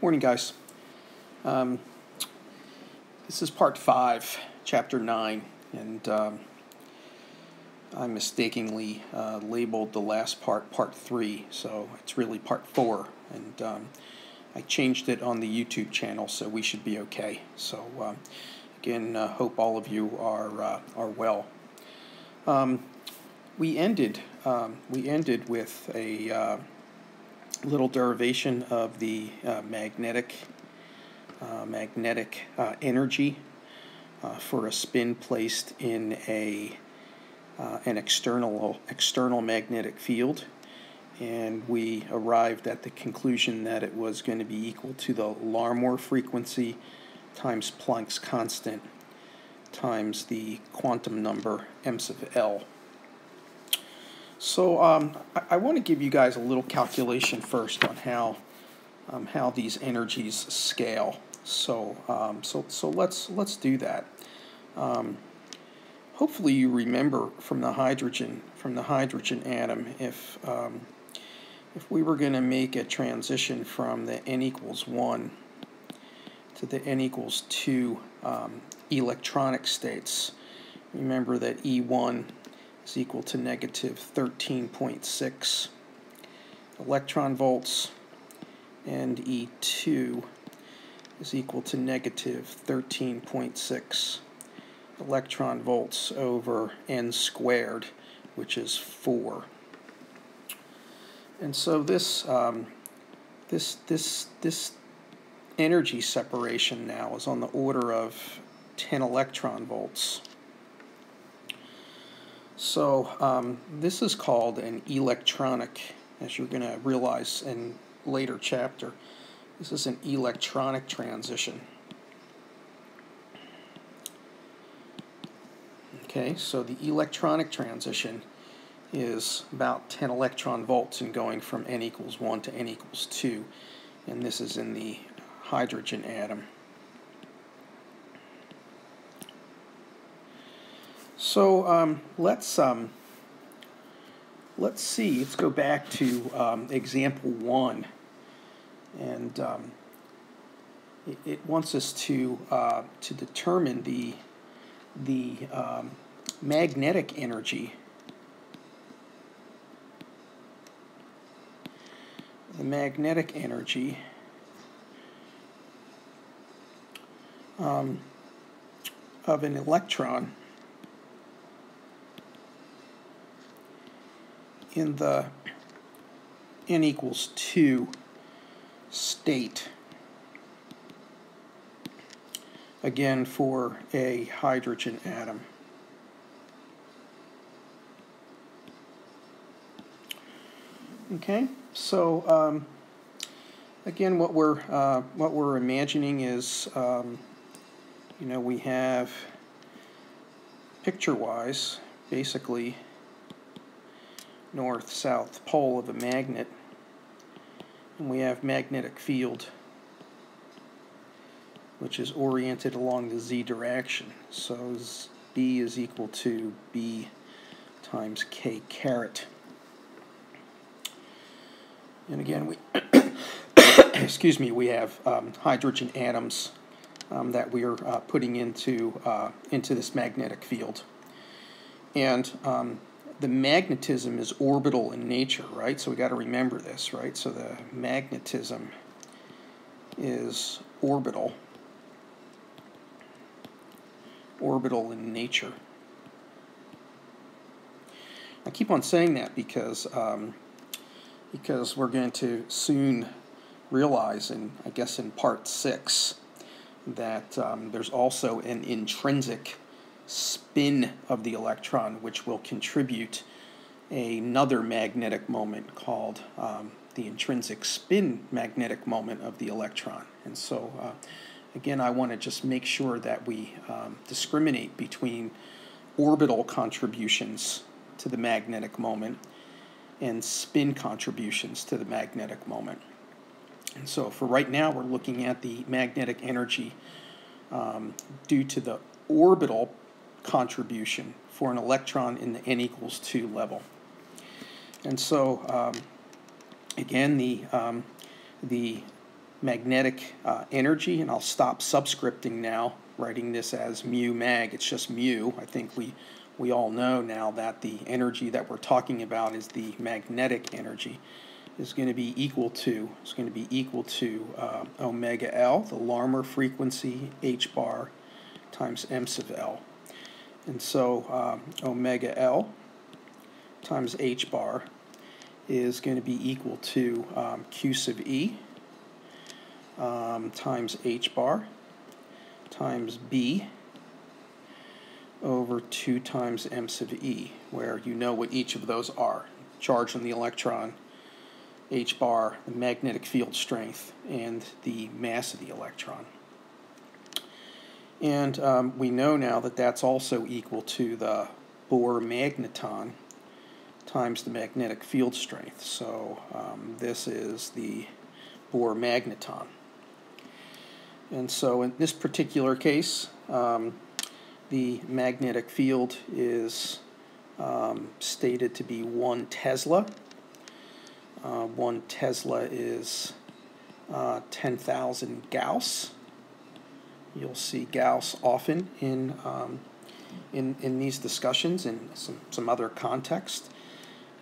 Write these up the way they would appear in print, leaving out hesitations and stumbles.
Morning, guys. Um, this is part 5, chapter 9, and I mistakenly labeled the last part 3, so it's really part 4, and I changed it on the YouTube channel, so we should be okay. So again, hope all of you are well. We ended with a little derivation of the magnetic energy for a spin placed in an external magnetic field, and we arrived at the conclusion that it was going to be equal to the Larmor frequency times Planck's constant times the quantum number m sub L. So I want to give you guys a little calculation first on how these energies scale. So let's do that. Hopefully you remember from the hydrogen atom, if we were going to make a transition from the n equals 1 to the n equals 2 electronic states, remember that E1 is equal to negative 13.6 electron volts, and E2 is equal to negative 13.6 electron volts over n squared, which is 4. And so this energy separation now is on the order of 10 electron volts. So this is called an electronic, as you're going to realize in later chapter. This is an electronic transition. Okay, so the electronic transition is about 10 electron volts and going from n equals 1 to n equals 2, and this is in the hydrogen atom. So let's see. Let's go back to example 1, and it wants us to determine the magnetic energy. The magnetic energy of an electron in the n equals 2 state, again for a hydrogen atom. Okay, so again, what we're imagining is, we have picture-wise basically north-south pole of a magnet, and we have magnetic field which is oriented along the z direction. So B is equal to B times K caret. And again, we excuse me, we have hydrogen atoms that we are putting into this magnetic field, and the magnetism is orbital in nature, right? So we got to remember this, right? So the magnetism is orbital in nature. I keep on saying that because we're going to soon realize, I guess in part 6, that there's also an intrinsic spin of the electron which will contribute another magnetic moment called the intrinsic spin magnetic moment of the electron. And so again, I want to just make sure that we discriminate between orbital contributions to the magnetic moment and spin contributions to the magnetic moment. And so for right now, we're looking at the magnetic energy due to the orbital contribution for an electron in the n equals 2 level. And so again, the magnetic energy, and I'll stop subscripting now, writing this as mu mag. It's just mu. I think we all know now that the energy that we're talking about is the magnetic energy, is going to be equal to omega L, the Larmor frequency, h bar times m sub L. And so omega L times h bar is going to be equal to q sub E times h bar times B over 2 times m sub E, where you know what each of those are. Charge on the electron, h bar, the magnetic field strength, and the mass of the electron. And we know now that that's also equal to the Bohr magneton times the magnetic field strength. So this is the Bohr magneton. And so in this particular case, the magnetic field is stated to be 1 Tesla. 1 Tesla is 10,000 Gauss. You'll see Gauss often in these discussions in some other context.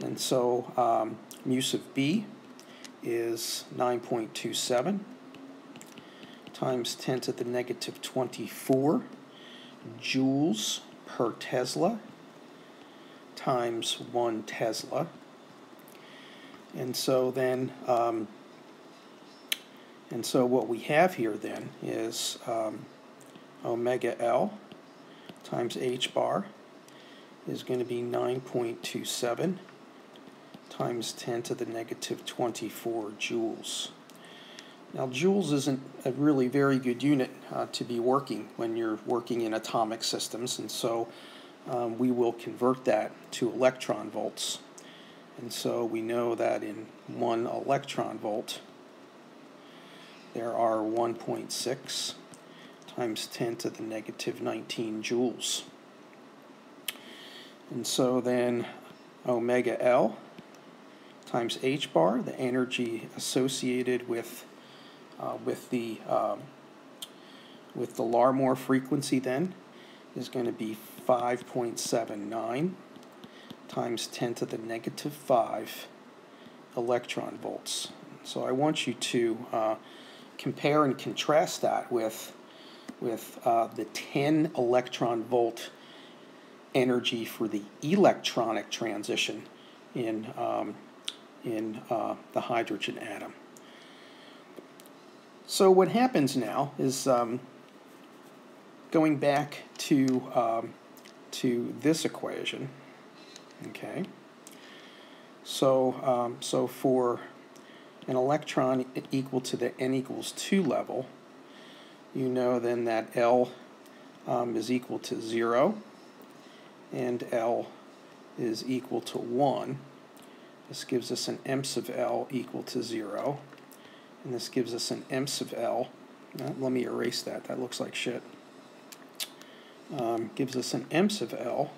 And so mu sub B is 9.27 times 10 to the negative 24 joules per Tesla times 1 Tesla. And so then, and so what we have here then is omega L times h bar is going to be 9.27 times 10 to the negative 24 joules. Now, joules isn't a really very good unit to be working when you're working in atomic systems, and so we will convert that to electron volts. And so we know that in 1 electron volt, there are 1.6 times 10 to the negative 19 joules. And so then omega L times h bar, the energy associated with the Larmor frequency then, is going to be 5.79 times 10 to the negative 5 electron volts. So I want you to compare and contrast that with the 10 electron volt energy for the electronic transition in the hydrogen atom. So what happens now is going back to this equation. Okay. So so for an electron equal to the n equals 2 level, you know then that L is equal to 0 and L is equal to 1. This gives us an m sub L equal to 0, and this gives us an m sub L. Let me erase that. That looks like shit. Gives us an m sub L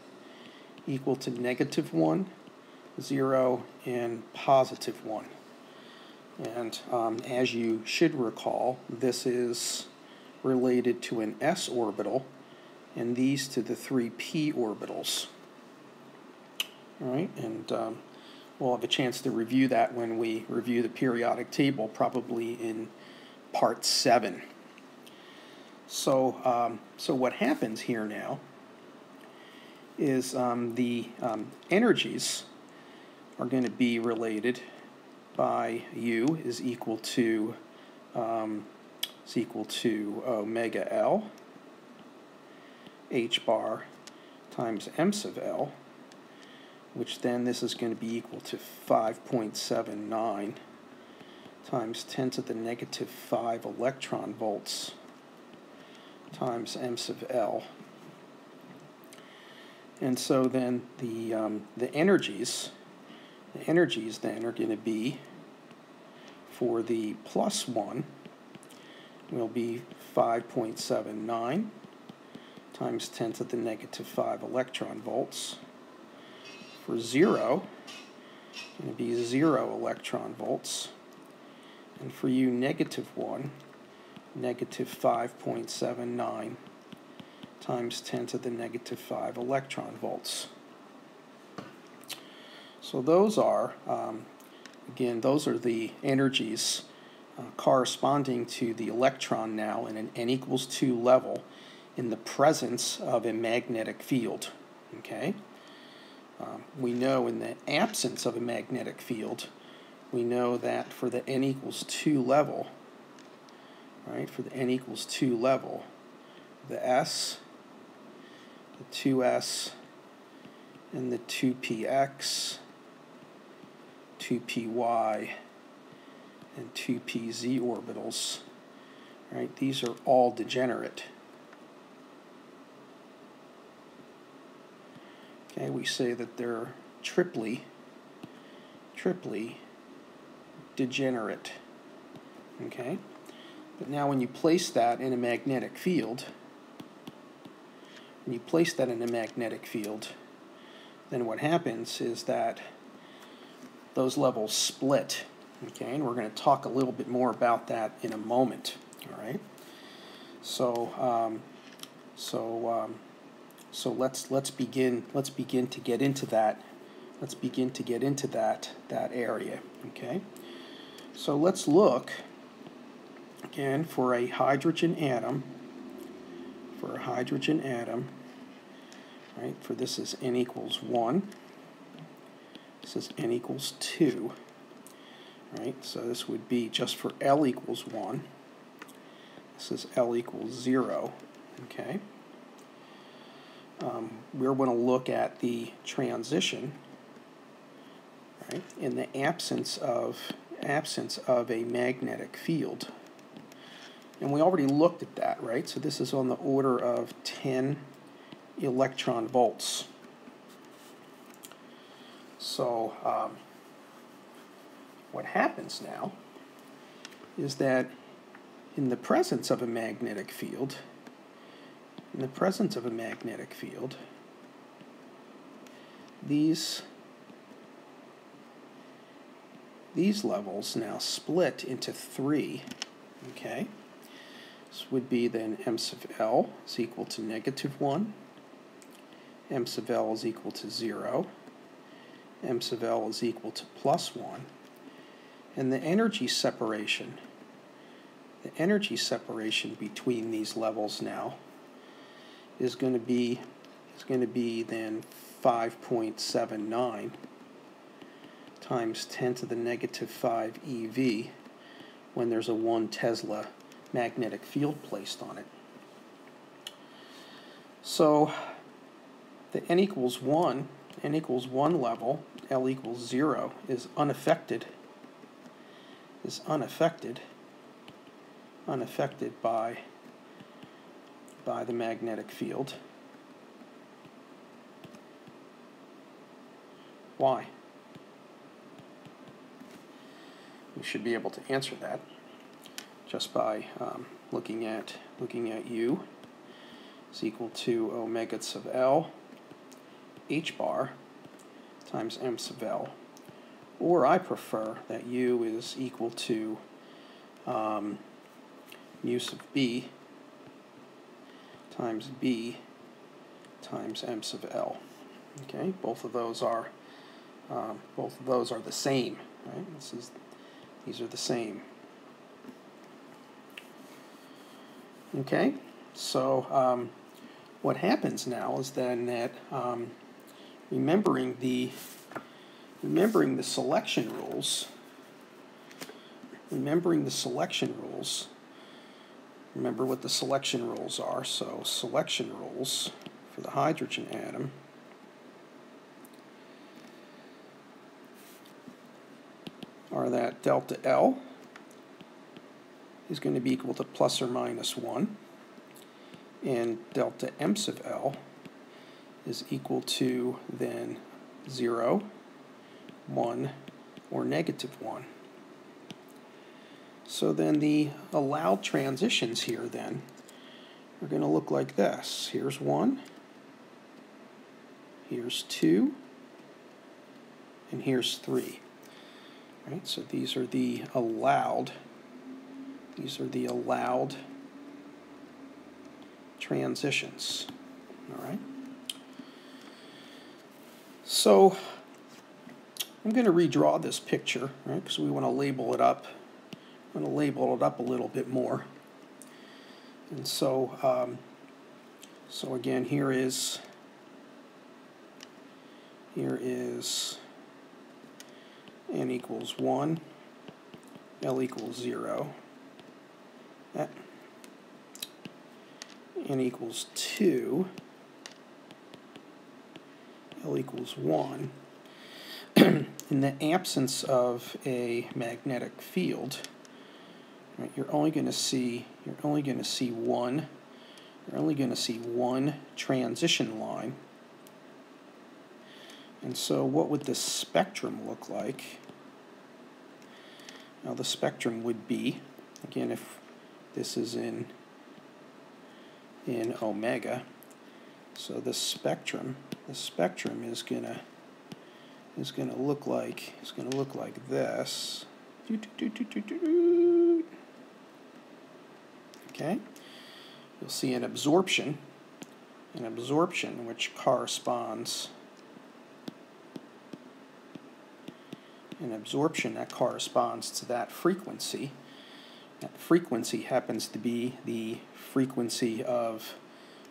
equal to negative 1, 0, and positive 1. And as you should recall, this is related to an s orbital, and these to the 3 p orbitals. All right, and we'll have a chance to review that when we review the periodic table, probably in part 7. So, so what happens here now is the energies are going to be related by U is equal to omega L h bar times m sub L, which then this is going to be equal to 5.79 times 10 to the negative 5 electron volts times m sub L. And so then the energies then are going to be, for the plus 1, will be 5.79 times 10 to the negative 5 electron volts. For 0, it's going to be 0 electron volts. And for U, -1, -5.79 times 10 to the -5 electron volts. So those are, again, those are the energies corresponding to the electron now in an n equals 2 level in the presence of a magnetic field. Okay? We know in the absence of a magnetic field, we know that for the n equals 2 level, right, for the n equals 2 level, the S, the 2s, and the 2px, 2py, and 2pz orbitals, right, these are all degenerate. Okay, we say that they're triply degenerate. Okay, but now when you place that in a magnetic field, then what happens is that those levels split. Okay, and we're going to talk a little bit more about that in a moment. All right. So let's begin to get into that. Let's begin to get into that area. Okay. So let's look again for a hydrogen atom. Right. For this is n equals 1. This is n equals 2. Right. So this would be just for L equals 1. This is L equals 0. Okay. We're going to look at the transition, right, in the absence of a magnetic field. And we already looked at that, right? So this is on the order of 10 electron volts. So what happens now is that in the presence of a magnetic field, these levels now split into 3. Okay, this would be then m sub L is equal to -1, m sub L is equal to 0, m sub L is equal to +1, and the energy separation between these levels now is going to be then 5.79 times 10 to the -5 eV when there's a 1 Tesla magnetic field placed on it. So the n equals 1 level, L equals 0, is unaffected by the magnetic field. Why? We should be able to answer that just by looking at U is equal to omega sub L h bar times m sub L, or I prefer that U is equal to mu sub B times B times m sub L. Okay, both of those are the same, right? These are the same. Okay, so what happens now is then that remembering the selection rules. Remember what the selection rules are. So selection rules for the hydrogen atom are that delta L is going to be equal to plus or minus 1, and delta M sub L is equal to then 0, 1, or -1. So then the allowed transitions here then are going to look like this. Here's 1, here's 2, and here's 3. Right, so these are the allowed transitions. All right. So I'm going to redraw this picture, right, because we want to label it up. I'm going to label it up a little bit more. And so, so again, here is n equals 1, L equals 0, n equals 2, L equals 1. In the absence of a magnetic field, right, you're only going to see one transition line. And so what would the spectrum look like? Now the spectrum would be, again, if this is in omega, so the spectrum is gonna look like this. Okay, you'll see an absorption which corresponds. An absorption that corresponds to that frequency. That frequency happens to be the frequency of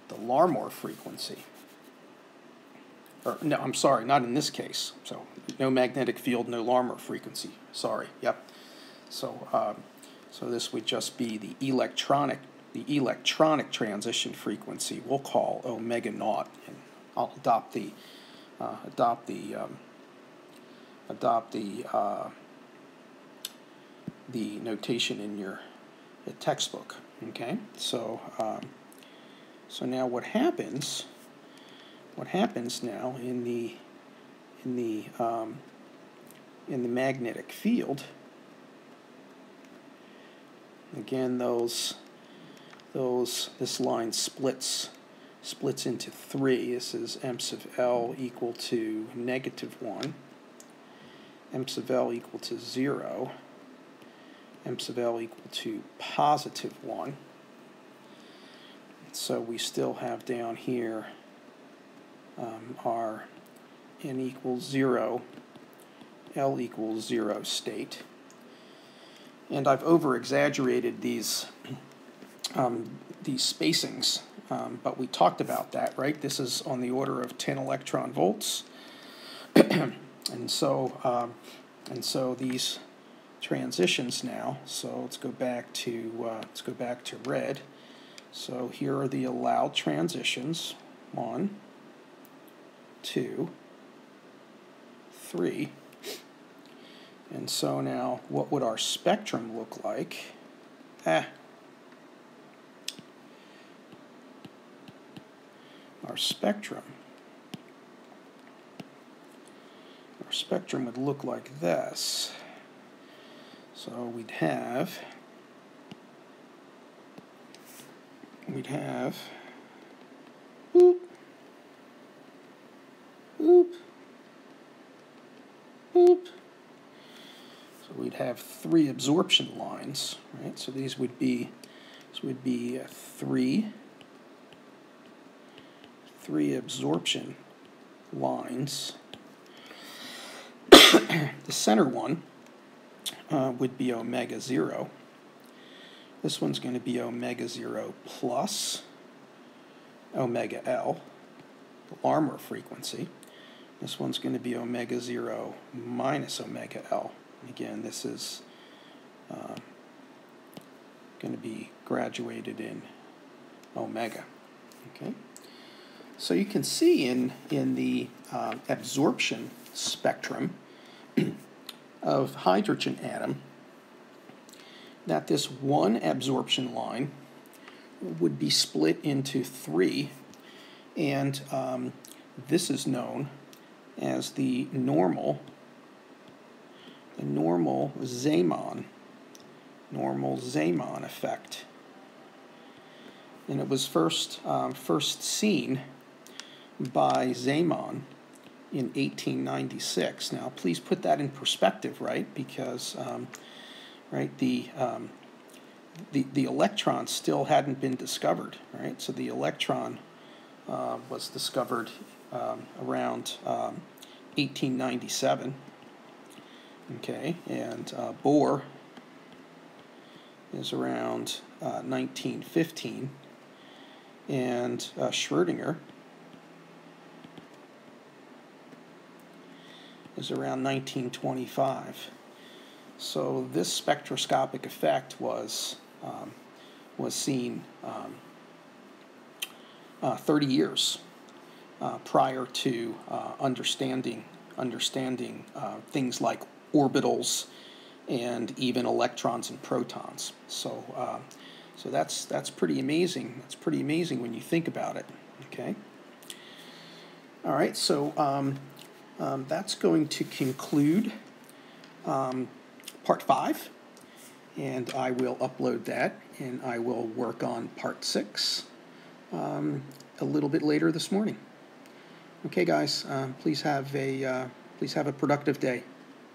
the Larmor frequency. Or, no, I'm sorry, not in this case. So, no magnetic field, no Larmor frequency. Sorry, yep. So, so this would just be the electronic transition frequency. We'll call omega naught, and I'll adopt the notation in your textbook. Okay, so so now what happens now in the magnetic field? Again, this line splits into 3. This is m sub L equal to -1. M sub L equal to 0, M sub L equal to +1. So we still have down here our n equals 0, L equals 0 state. And I've over-exaggerated these spacings, but we talked about that, right? This is on the order of 10 electron volts. And so these transitions now. So let's go back to red. So here are the allowed transitions: 1, 2, 3. And so now, what would our spectrum look like? Our spectrum would look like this. So we'd have boop, boop, boop. So we'd have 3 absorption lines, right? So these would be three absorption lines. The center one would be omega 0. This one's going to be omega 0 plus omega L, the Larmor frequency. This one's going to be omega 0 minus omega L. Again, this is going to be graduated in omega. Okay, so you can see in the absorption spectrum of hydrogen atom that this one absorption line would be split into 3, and this is known as the normal Zeeman effect. And it was first seen by Zeeman in 1896. Now, please put that in perspective, right? Because right, the electron still hadn't been discovered, right? So the electron was discovered around 1897. Okay, and Bohr is around 1915, and Schrödinger is around 1925. So this spectroscopic effect was seen 30 years prior to understanding things like orbitals and even electrons and protons. So so that's pretty amazing. That's pretty amazing when you think about it. Okay. All right. So that's going to conclude part 5, and I will upload that, and I will work on part 6 a little bit later this morning. Okay, guys. Please have a productive day.